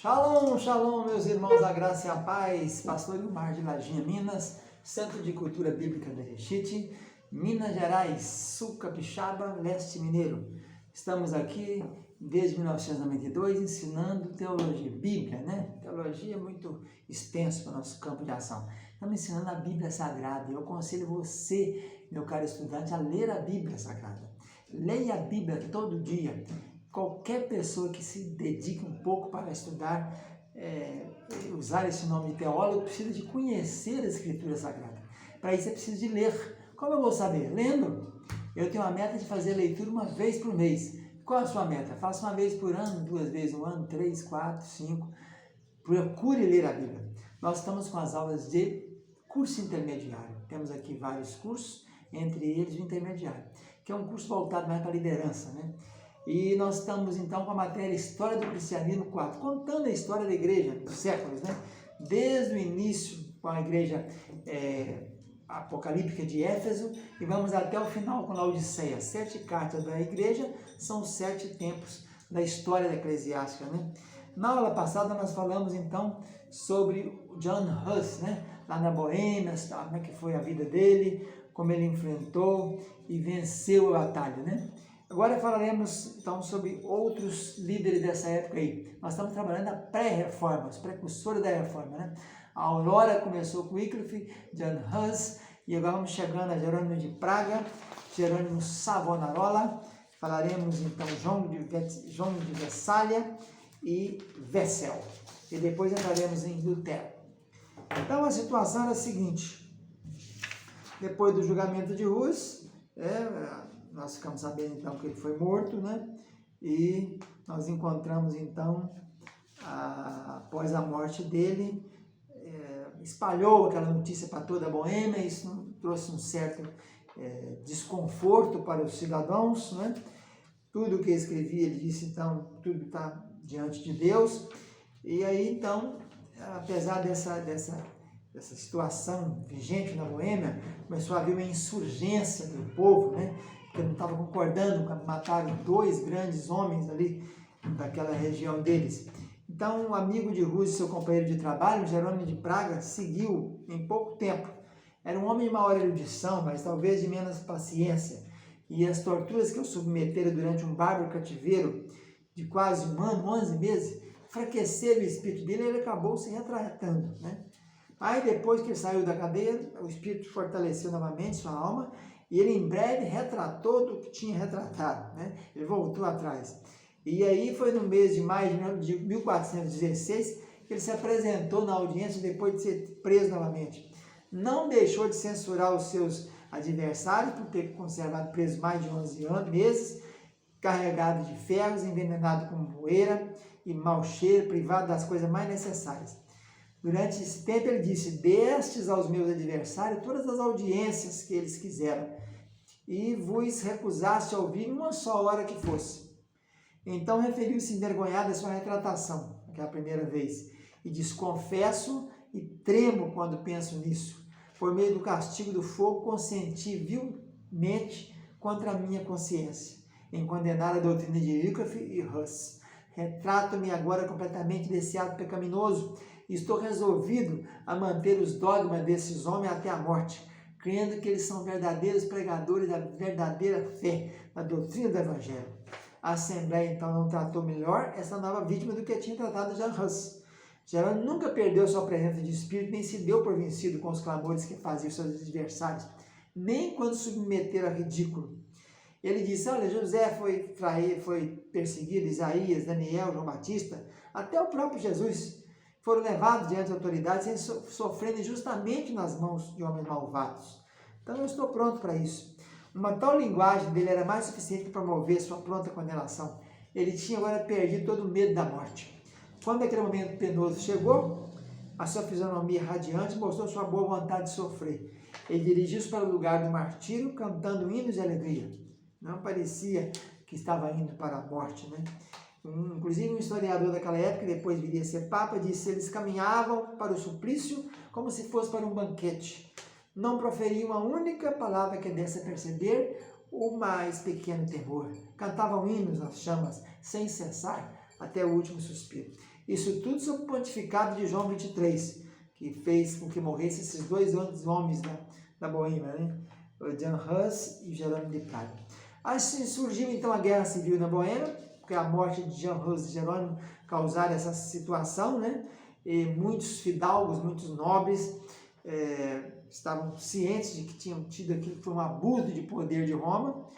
Shalom, shalom, meus irmãos, a graça e a paz. Pastor Ilmar de Lajinha, Minas, Centro de Cultura Bíblica Berechite, Minas Gerais, Sul Capixaba, Leste Mineiro. Estamos aqui desde 1992 ensinando teologia, Bíblia, né? Teologia é muito extenso para o nosso campo de ação. Estamos ensinando a Bíblia Sagrada e eu aconselho você, meu caro estudante, a ler a Bíblia Sagrada. Leia a Bíblia todo dia. Qualquer pessoa que se dedique um pouco para estudar, usar esse nome de teólogo, precisa de conhecer a Escritura Sagrada. Para isso é preciso de ler. Como eu vou saber? Lendo. Eu tenho a meta de fazer leitura uma vez por mês. Qual a sua meta? Faça uma vez por ano, 2 vezes no ano, 3, 4, 5. Procure ler a Bíblia. Nós estamos com as aulas de curso intermediário. Temos aqui vários cursos, entre eles o intermediário, que é um curso voltado mais para a liderança, né? E nós estamos então com a matéria História do Cristianismo 4, contando a história da igreja dos séculos, né? Desde o início com a igreja apocalíptica de Éfeso e vamos até o final com a Laodiceia. 7 cartas da igreja são 7 tempos da história eclesiástica, né? Na aula passada nós falamos então sobre John Huss, né? Lá na Boêmia, como é que foi a vida dele, como ele enfrentou e venceu a batalha, né? Agora falaremos então sobre outros líderes dessa época aí. Nós estamos trabalhando na pré-reforma, os precursores da reforma, né? A Aurora começou com Wycliffe, John Huss, e agora vamos chegando a Jerônimo de Praga, Jerônimo Savonarola, falaremos então João de Vessália e Wessel, e depois entraremos em Lutero. Então a situação era a seguinte: depois do julgamento de Hus, nós ficamos sabendo então que ele foi morto, né? E nós encontramos então, após a morte dele, espalhou aquela notícia para toda a Boêmia, isso trouxe um certo desconforto para os cidadãos, né? Tudo o que escrevia, ele disse então, tudo está diante de Deus. E aí então, apesar dessa situação vigente na Boêmia, começou a haver uma insurgência do povo, né? Porque não estava concordando com mataram 2 grandes homens ali daquela região deles. Então, o amigo de Hus e seu companheiro de trabalho, Jerônimo de Praga, seguiu em pouco tempo. Era um homem de maior erudição, mas talvez de menos paciência. E as torturas que o submeteram durante um bárbaro cativeiro de quase 1 ano, 11 meses, enfraqueceram o espírito dele e ele acabou se retratando, né? Aí, depois que ele saiu da cadeia, o espírito fortaleceu novamente sua alma e ele em breve retratou do que tinha retratado, né? Ele voltou atrás. E aí foi no mês de maio de 1416 que ele se apresentou na audiência depois de ser preso novamente. Não deixou de censurar os seus adversários por ter conservado preso mais de 11 meses, carregado de ferros, envenenado com poeira e mau cheiro, privado das coisas mais necessárias. Durante esse tempo ele disse: destes aos meus adversários todas as audiências que eles quiseram, e vos recusaste a ouvir uma só hora que fosse. Então referiu-se envergonhado à sua retratação, aquela primeira vez, e diz: confesso e tremo quando penso nisso. Por meio do castigo do fogo, consenti vilmente contra a minha consciência, em condenar a doutrina de Wycliffe e Huss. Retrato-me agora completamente desse ato pecaminoso e estou resolvido a manter os dogmas desses homens até a morte, crendo que eles são verdadeiros pregadores da verdadeira fé, da doutrina do Evangelho. A Assembleia, então, não tratou melhor essa nova vítima do que tinha tratado John Huss. Jerônimo nunca perdeu sua presença de espírito, nem se deu por vencido com os clamores que faziam seus adversários, nem quando submeteram a ridículo. Ele disse: olha, José foi perseguido, Isaías, Daniel, João Batista, até o próprio Jesus foram levados diante das autoridades, sofrendo injustamente nas mãos de homens malvados. Então eu estou pronto para isso. Uma tal linguagem dele era mais suficiente para promover sua pronta condenação. Ele tinha agora perdido todo o medo da morte. Quando aquele momento penoso chegou, a sua fisionomia radiante mostrou sua boa vontade de sofrer. Ele dirigiu-se para o lugar do martírio, cantando hinos de alegria. Não parecia que estava indo para a morte, né? Inclusive um historiador daquela época, que depois viria a ser papa, disse que eles caminhavam para o suplício como se fosse para um banquete. Não proferiam uma única palavra que desse a perceber o mais pequeno temor. Cantavam hinos às chamas, sem cessar, até o último suspiro. Isso tudo sob o pontificado de João XXIII, que fez com que morressem esses dois homens da Boêmia, né? O Jan Hus e Jerônimo de Praga. Assim surgiu então a Guerra Civil na Boêmia, porque a morte de Jan Hus e Jerônimo causaram essa situação, né? E muitos fidalgos, muitos nobres estavam cientes de que tinham tido aquilo que foi um abuso de poder de Roma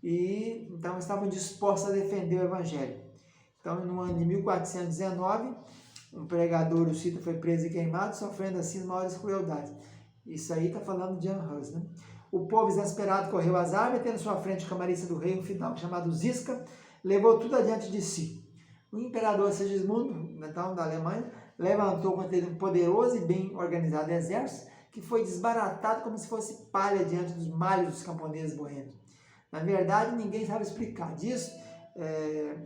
e então estavam dispostos a defender o Evangelho. Então, no ano de 1419, um pregador, o Cita, foi preso e queimado, sofrendo assim maiores crueldades. Isso aí está falando de Jan Hus, né? O povo exasperado correu às armas, tendo sua frente o camarista do rei, um fidalgo chamado Zisca, levou tudo adiante de si. O imperador Segismundo, então, da Alemanha, levantou contra ele um poderoso e bem organizado exército, que foi desbaratado como se fosse palha diante dos malhos dos camponeses boêmios. Na verdade, ninguém sabe explicar disso.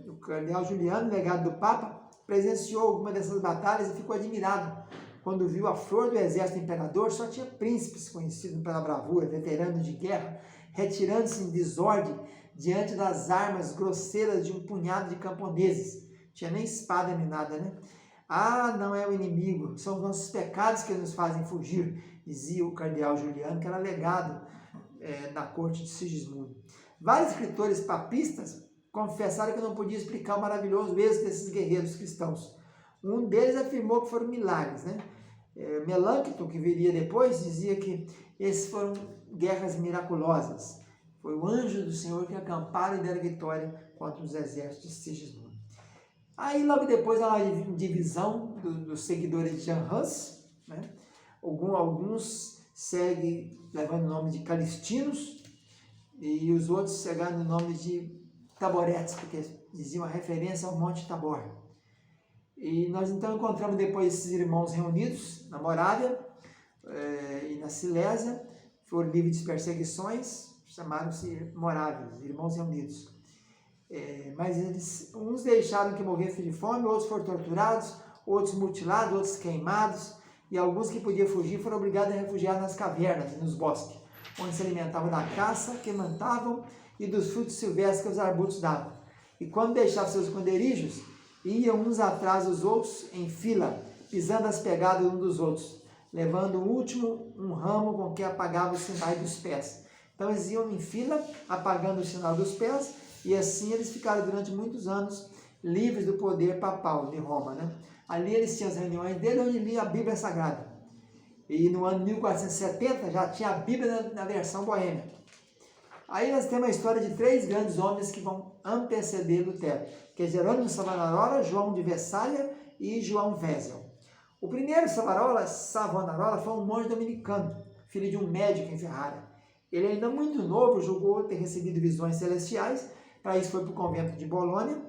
O cardeal Juliano, legado do Papa, presenciou alguma dessas batalhas e ficou admirado quando viu a flor do exército do imperador. Só tinha príncipes conhecidos pela bravura, veteranos de guerra, retirando-se em desordem diante das armas grosseiras de um punhado de camponeses. Não tinha nem espada nem nada, né? Ah, não é o inimigo, são os nossos pecados que nos fazem fugir, dizia o cardeal Juliano, que era legado na corte de Sigismundo. Vários escritores papistas confessaram que não podia explicar o maravilhoso êxito desses guerreiros cristãos. Um deles afirmou que foram milagres, né? Melancton, que viria depois, dizia que esses foram guerras miraculosas. Foi o anjo do Senhor que acamparam e deram vitória contra os exércitos de Sigismundo. Aí, logo depois, há uma divisão dos seguidores de Jan Hus, né? Alguns seguem levando o nome de Calistinos e os outros seguem o nome de Taboretes, porque diziam a referência ao Monte Tabor. E nós então encontramos depois esses irmãos reunidos na Morávia e na Silésia, foram livres de perseguições, chamaram-se Morávios, irmãos reunidos. Mas uns deixaram que morressem de fome, outros foram torturados, outros mutilados, outros queimados, e alguns que podiam fugir foram obrigados a refugiar nas cavernas e nos bosques, onde se alimentavam da caça que mantavam e dos frutos silvestres que os arbustos davam. E quando deixavam seus esconderijos, iam uns atrás dos outros em fila, pisando as pegadas uns dos outros, levando o último um ramo com que apagavam os sinais dos pés. Então eles iam em fila, apagando o sinal dos pés, e assim eles ficaram durante muitos anos livres do poder papal de Roma, né? Ali eles tinham as reuniões dele, onde liam a Bíblia Sagrada. E no ano 1470 já tinha a Bíblia na versão boêmia. Aí nós temos a história de três grandes homens que vão anteceder Lutero, que é Jerônimo Savonarola, João de Vessália e João Wesel. O primeiro Savonarola foi um monge dominicano, filho de um médico em Ferrara. Ele, ainda muito novo, julgou ter recebido visões celestiais. Para isso foi para o convento de Bolônia.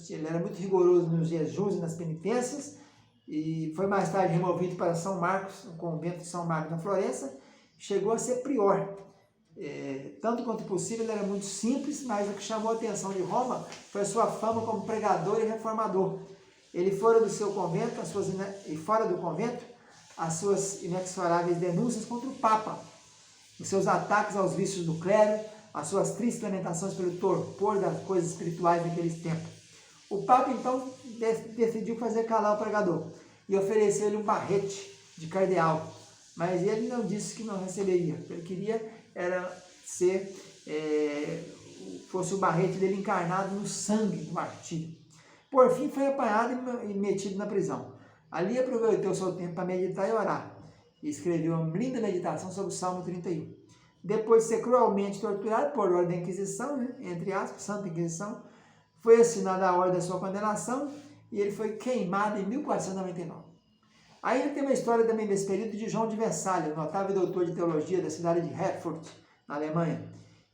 Ele era muito rigoroso nos jejuns e nas penitências, e foi mais tarde removido para São Marcos, no convento de São Marcos, na Florença. Chegou a ser prior. Tanto quanto possível, ele era muito simples, mas o que chamou a atenção de Roma foi a sua fama como pregador e reformador. Ele, fora do seu convento, fora do convento, as suas inexoráveis denúncias contra o Papa, os seus ataques aos vícios do clero, as suas tristes lamentações pelo torpor das coisas espirituais daqueles tempos. O Papa, então, decidiu fazer calar o pregador e ofereceu-lhe um barrete de cardeal, mas ele não disse que não receberia. O que ele queria era fosse o barrete dele encarnado no sangue do martírio. Por fim, foi apanhado e metido na prisão. Ali aproveitou seu tempo para meditar e orar, e escreveu uma linda meditação sobre o Salmo 31. Depois de ser cruelmente torturado por ordem da Inquisição, né, entre aspas, Santa Inquisição, foi assinada a ordem da sua condenação e ele foi queimado em 1499. Ainda tem uma história também desse período de João de Vessália, notável doutor de teologia da cidade de Erfurt, na Alemanha.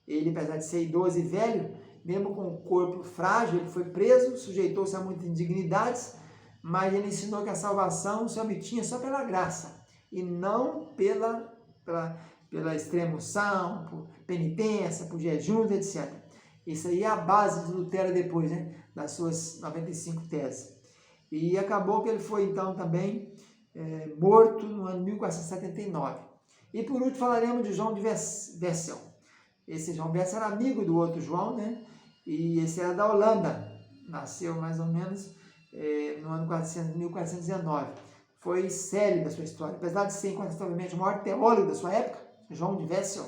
Ele, apesar de ser idoso e velho, mesmo com o corpo frágil, ele foi preso, sujeitou-se a muitas indignidades, mas ele ensinou que a salvação se obtinha só pela graça e não pela extrema-unção, por penitência, por jejuns, etc. Isso aí é a base de Lutero depois, né, das suas 95 teses. E acabou que ele foi, então, também morto no ano 1479. E por último falaremos de João de Wesel. Esse João Wesel era amigo do outro João, né? E esse era da Holanda. Nasceu mais ou menos no ano 1419. Foi célebre a sua história. Apesar de ser incontestavelmente o maior teólogo da sua época, João de Wessel,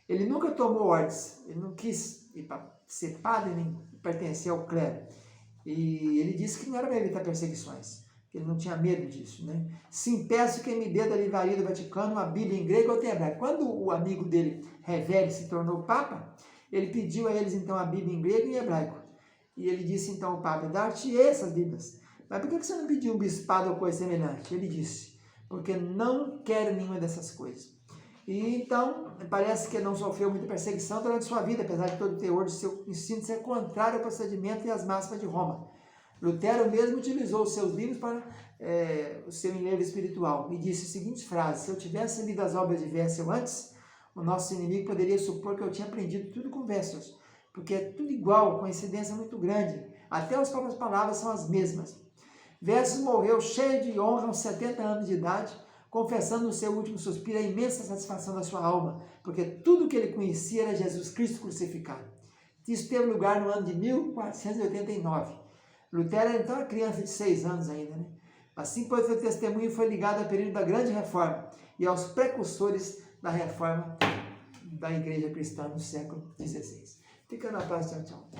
ele nunca tomou ordens, ele não quis ir para ser padre nem pertencer ao clero. E ele disse que não era para evitar perseguições, que ele não tinha medo disso, né? Sim, peço que me dê da livraria do Vaticano uma Bíblia em grego ou em hebraico. Quando o amigo dele, Revelio, se tornou Papa, ele pediu a eles então a Bíblia em grego e em hebraico. E ele disse então ao Papa, dar-te essas Bíblias. Mas por que você não pediu um bispado ou coisa semelhante? Ele disse, porque não quero nenhuma dessas coisas. E então, parece que não sofreu muita perseguição durante sua vida, apesar de todo o teor de seu ensino ser contrário ao procedimento e às máximas de Roma. Lutero mesmo utilizou os seus livros para o seu enlevo espiritual e disse as seguintes frases: se eu tivesse lido as obras de Wessel antes, o nosso inimigo poderia supor que eu tinha aprendido tudo com Wessel, porque é tudo igual, coincidência muito grande, até as próprias palavras são as mesmas. Wessel morreu cheio de honra aos 70 anos de idade, confessando no seu último suspiro a imensa satisfação da sua alma, porque tudo que ele conhecia era Jesus Cristo crucificado. Isso teve lugar no ano de 1489. Lutero era então uma criança de 6 anos ainda, né? Assim, pois, seu testemunho foi ligado ao período da Grande Reforma e aos precursores da Reforma da Igreja Cristã no século XVI. Fica na paz, tchau, tchau.